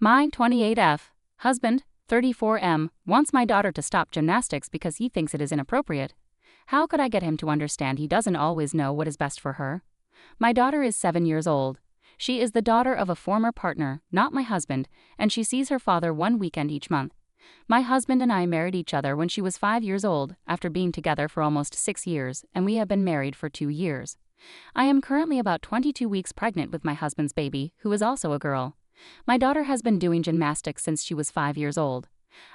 My 28F husband, 34M, wants my daughter to stop gymnastics because he thinks it is inappropriate. How could I get him to understand he doesn't always know what is best for her? My daughter is 7 years old. She is the daughter of a former partner, not my husband, and she sees her father one weekend each month. My husband and I married each other when she was 5 years old, after being together for almost 6 years, and we have been married for 2 years. I am currently about 22 weeks pregnant with my husband's baby, who is also a girl. My daughter has been doing gymnastics since she was 5 years old.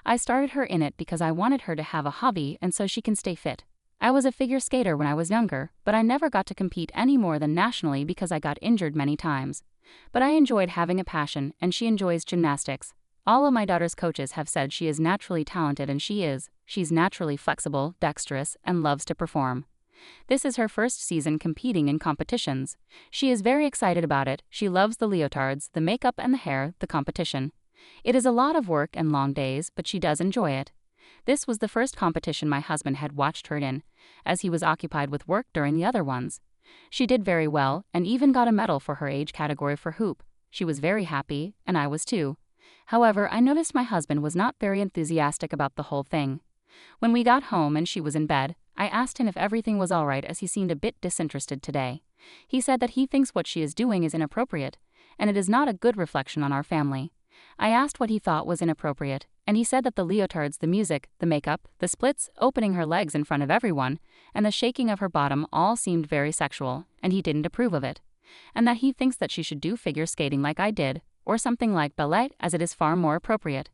I started her in it because I wanted her to have a hobby and so she can stay fit. I was a figure skater when I was younger, but I never got to compete any more than nationally because I got injured many times. But I enjoyed having a passion, and she enjoys gymnastics. All of my daughter's coaches have said she is naturally talented, and she is. She's naturally flexible, dexterous, and loves to perform. This is her first season competing in competitions. She is very excited about it. She loves the leotards, the makeup and the hair, the competition. It is a lot of work and long days, but she does enjoy it. This was the first competition my husband had watched her in, as he was occupied with work during the other ones. She did very well, and even got a medal for her age category for hoop. She was very happy, and I was too. However, I noticed my husband was not very enthusiastic about the whole thing. When we got home and she was in bed, I asked him if everything was all right, as he seemed a bit disinterested today. He said that he thinks what she is doing is inappropriate, and it is not a good reflection on our family. I asked what he thought was inappropriate, and he said that the leotards, the music, the makeup, the splits, opening her legs in front of everyone, and the shaking of her bottom all seemed very sexual, and he didn't approve of it. And that he thinks that she should do figure skating like I did, or something like ballet, as it is far more appropriate.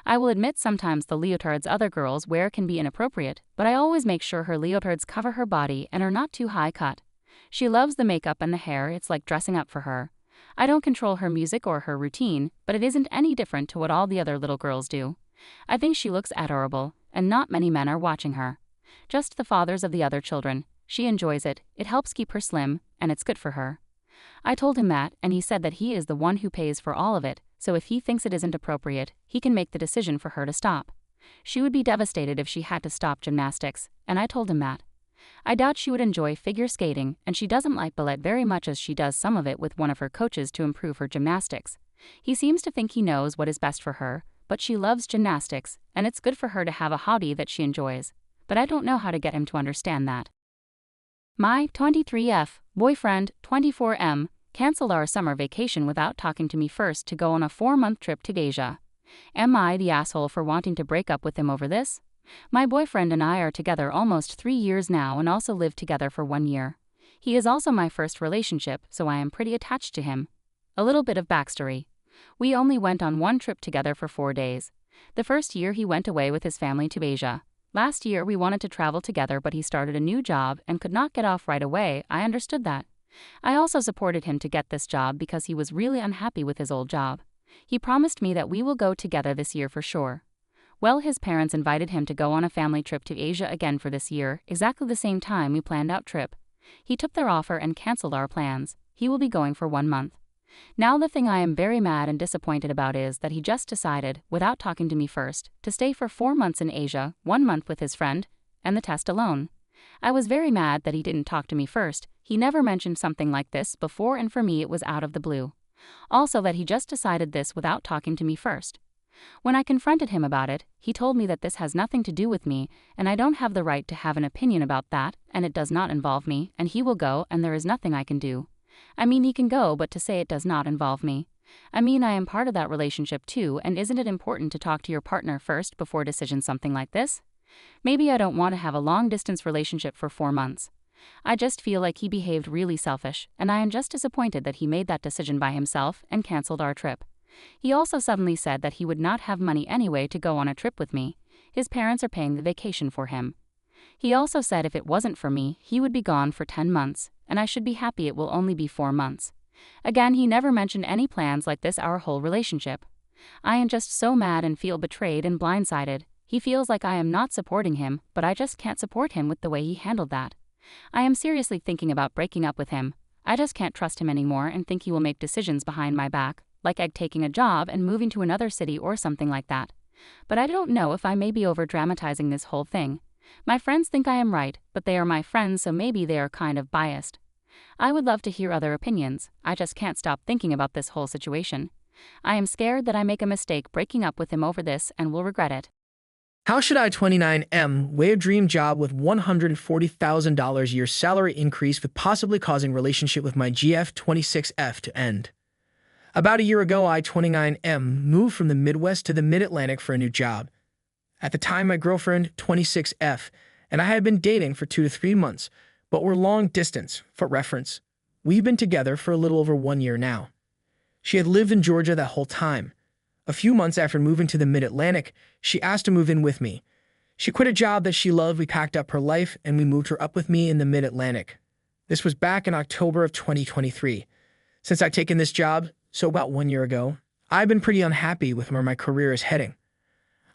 I will admit sometimes the leotards other girls wear can be inappropriate, but I always make sure her leotards cover her body and are not too high cut. She loves the makeup and the hair, it's like dressing up for her. I don't control her music or her routine, but it isn't any different to what all the other little girls do. I think she looks adorable, and not many men are watching her. Just the fathers of the other children. She enjoys it, it helps keep her slim, and it's good for her. I told him that, and he said that he is the one who pays for all of it, so if he thinks it isn't appropriate, he can make the decision for her to stop. She would be devastated if she had to stop gymnastics, and I told him that. I doubt she would enjoy figure skating, and she doesn't like ballet very much, as she does some of it with one of her coaches to improve her gymnastics. He seems to think he knows what is best for her, but she loves gymnastics, and it's good for her to have a hobby that she enjoys. But I don't know how to get him to understand that. My 23F boyfriend, 24M, canceled our summer vacation without talking to me first to go on a 4-month trip to Asia. Am I the asshole for wanting to break up with him over this? My boyfriend and I are together almost 3 years now and also lived together for 1 year. He is also my first relationship, so I am pretty attached to him. A little bit of backstory. We only went on one trip together for 4 days. The first year he went away with his family to Asia. Last year we wanted to travel together, but he started a new job and could not get off right away. I understood that. I also supported him to get this job because he was really unhappy with his old job. He promised me that we will go together this year for sure. Well, his parents invited him to go on a family trip to Asia again for this year, exactly the same time we planned out trip. He took their offer and canceled our plans. He will be going for 1 month. Now the thing I am very mad and disappointed about is that he just decided, without talking to me first, to stay for 4 months in Asia, 1 month with his friend, and the test alone. I was very mad that he didn't talk to me first. He never mentioned something like this before, and for me it was out of the blue. Also that he just decided this without talking to me first. When I confronted him about it, he told me that this has nothing to do with me, and I don't have the right to have an opinion about that, and it does not involve me, and he will go and there is nothing I can do. I mean, he can go, but to say it does not involve me. I mean, I am part of that relationship too, and isn't it important to talk to your partner first before decision something like this? Maybe I don't want to have a long-distance relationship for 4 months. I just feel like he behaved really selfish, and I am just disappointed that he made that decision by himself and canceled our trip. He also suddenly said that he would not have money anyway to go on a trip with me. His parents are paying the vacation for him. He also said if it wasn't for me, he would be gone for 10 months, and I should be happy it will only be 4 months. Again, he never mentioned any plans like this our whole relationship. I am just so mad and feel betrayed and blindsided. He feels like I am not supporting him, but I just can't support him with the way he handled that. I am seriously thinking about breaking up with him. I just can't trust him anymore and think he will make decisions behind my back, like taking a job and moving to another city or something like that. But I don't know if I may be over-dramatizing this whole thing. My friends think I am right, but they are my friends, so maybe they are kind of biased. I would love to hear other opinions. I just can't stop thinking about this whole situation. I am scared that I make a mistake breaking up with him over this and will regret it. How should I, 29M, weigh a dream job with $140,000 a year salary increase with possibly causing relationship with my GF 26F to end? About a year ago, I, 29M, moved from the Midwest to the Mid-Atlantic for a new job. At the time, my girlfriend, 26F, and I had been dating for 2 to 3 months, but we're long distance. For reference, we've been together for a little over 1 year now. She had lived in Georgia that whole time. A few months after moving to the Mid-Atlantic, she asked to move in with me. She quit a job that she loved, we packed up her life, and we moved her up with me in the Mid-Atlantic. This was back in October of 2023. Since I've taken this job, so about 1 year ago, I've been pretty unhappy with where my career is heading.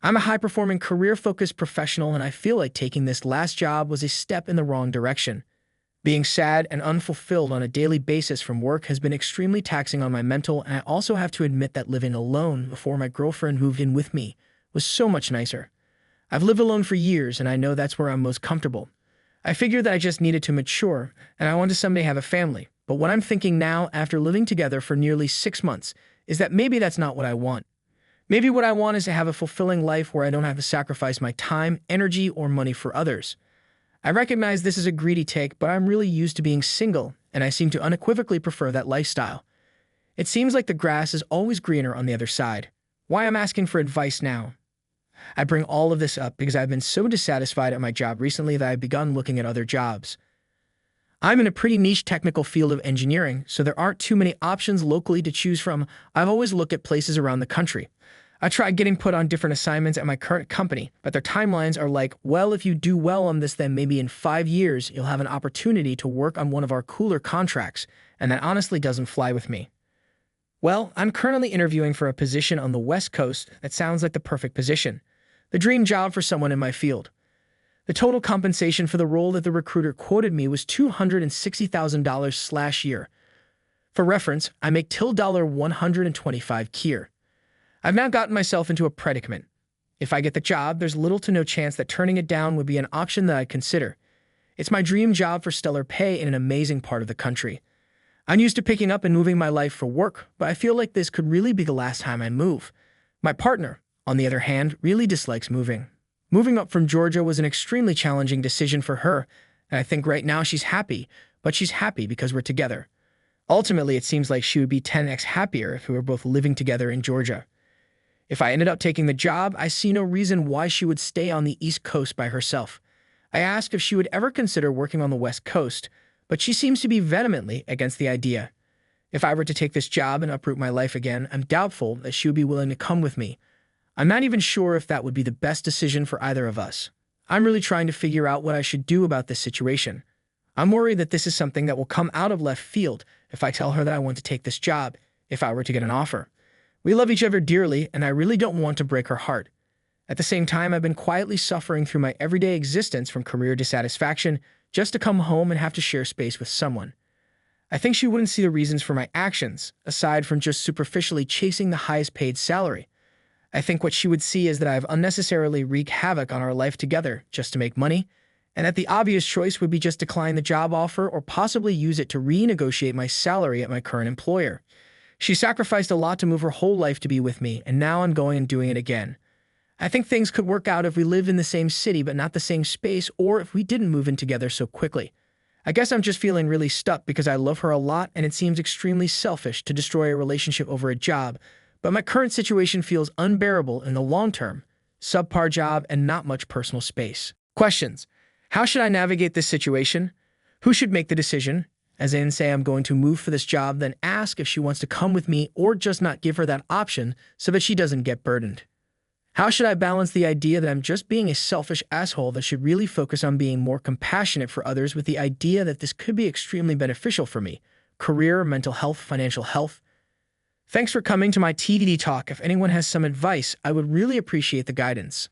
I'm a high-performing, career-focused professional, and I feel like taking this last job was a step in the wrong direction. Being sad and unfulfilled on a daily basis from work has been extremely taxing on my mental, and I also have to admit that living alone before my girlfriend moved in with me was so much nicer. I've lived alone for years, and I know that's where I'm most comfortable. I figured that I just needed to mature, and I want to someday have a family. But what I'm thinking now, after living together for nearly 6 months, is that maybe that's not what I want. Maybe what I want is to have a fulfilling life where I don't have to sacrifice my time, energy, or money for others. I recognize this is a greedy take, but I'm really used to being single, and I seem to unequivocally prefer that lifestyle. It seems like the grass is always greener on the other side. Why I'm asking for advice now? I bring all of this up because I've been so dissatisfied at my job recently that I've begun looking at other jobs. I'm in a pretty niche technical field of engineering, so there aren't too many options locally to choose from. I've always looked at places around the country. I tried getting put on different assignments at my current company, but their timelines are like, well, if you do well on this, then maybe in 5 years, you'll have an opportunity to work on one of our cooler contracts, and that honestly doesn't fly with me. Well, I'm currently interviewing for a position on the West Coast that sounds like the perfect position, the dream job for someone in my field. The total compensation for the role that the recruiter quoted me was $260,000/year. For reference, I make $125 Kier. I've now gotten myself into a predicament. If I get the job, there's little to no chance that turning it down would be an option that I'd consider. It's my dream job for stellar pay in an amazing part of the country. I'm used to picking up and moving my life for work, but I feel like this could really be the last time I move. My partner, on the other hand, really dislikes moving. Moving up from Georgia was an extremely challenging decision for her, and I think right now she's happy, but she's happy because we're together. Ultimately, it seems like she would be 10x happier if we were both living together in Georgia. If I ended up taking the job, I see no reason why she would stay on the East Coast by herself. I asked if she would ever consider working on the West Coast, but she seems to be vehemently against the idea. If I were to take this job and uproot my life again, I'm doubtful that she would be willing to come with me. I'm not even sure if that would be the best decision for either of us. I'm really trying to figure out what I should do about this situation. I'm worried that this is something that will come out of left field if I tell her that I want to take this job, if I were to get an offer. We love each other dearly, and I really don't want to break her heart. At the same time, I've been quietly suffering through my everyday existence from career dissatisfaction just to come home and have to share space with someone. I think she wouldn't see the reasons for my actions, aside from just superficially chasing the highest paid salary. I think what she would see is that I've unnecessarily wreaked havoc on our life together just to make money, and that the obvious choice would be just decline the job offer or possibly use it to renegotiate my salary at my current employer. She sacrificed a lot to move her whole life to be with me, and now I'm going and doing it again. I think things could work out if we lived in the same city but not the same space, or if we didn't move in together so quickly. I guess I'm just feeling really stuck because I love her a lot and it seems extremely selfish to destroy a relationship over a job, but my current situation feels unbearable in the long term. Subpar job and not much personal space. Questions. How should I navigate this situation? Who should make the decision? As in, say I'm going to move for this job, then ask if she wants to come with me or just not give her that option so that she doesn't get burdened. How should I balance the idea that I'm just being a selfish asshole that should really focus on being more compassionate for others with the idea that this could be extremely beneficial for me? Career, mental health, financial health. Thanks for coming to my TDD talk. If anyone has some advice, I would really appreciate the guidance.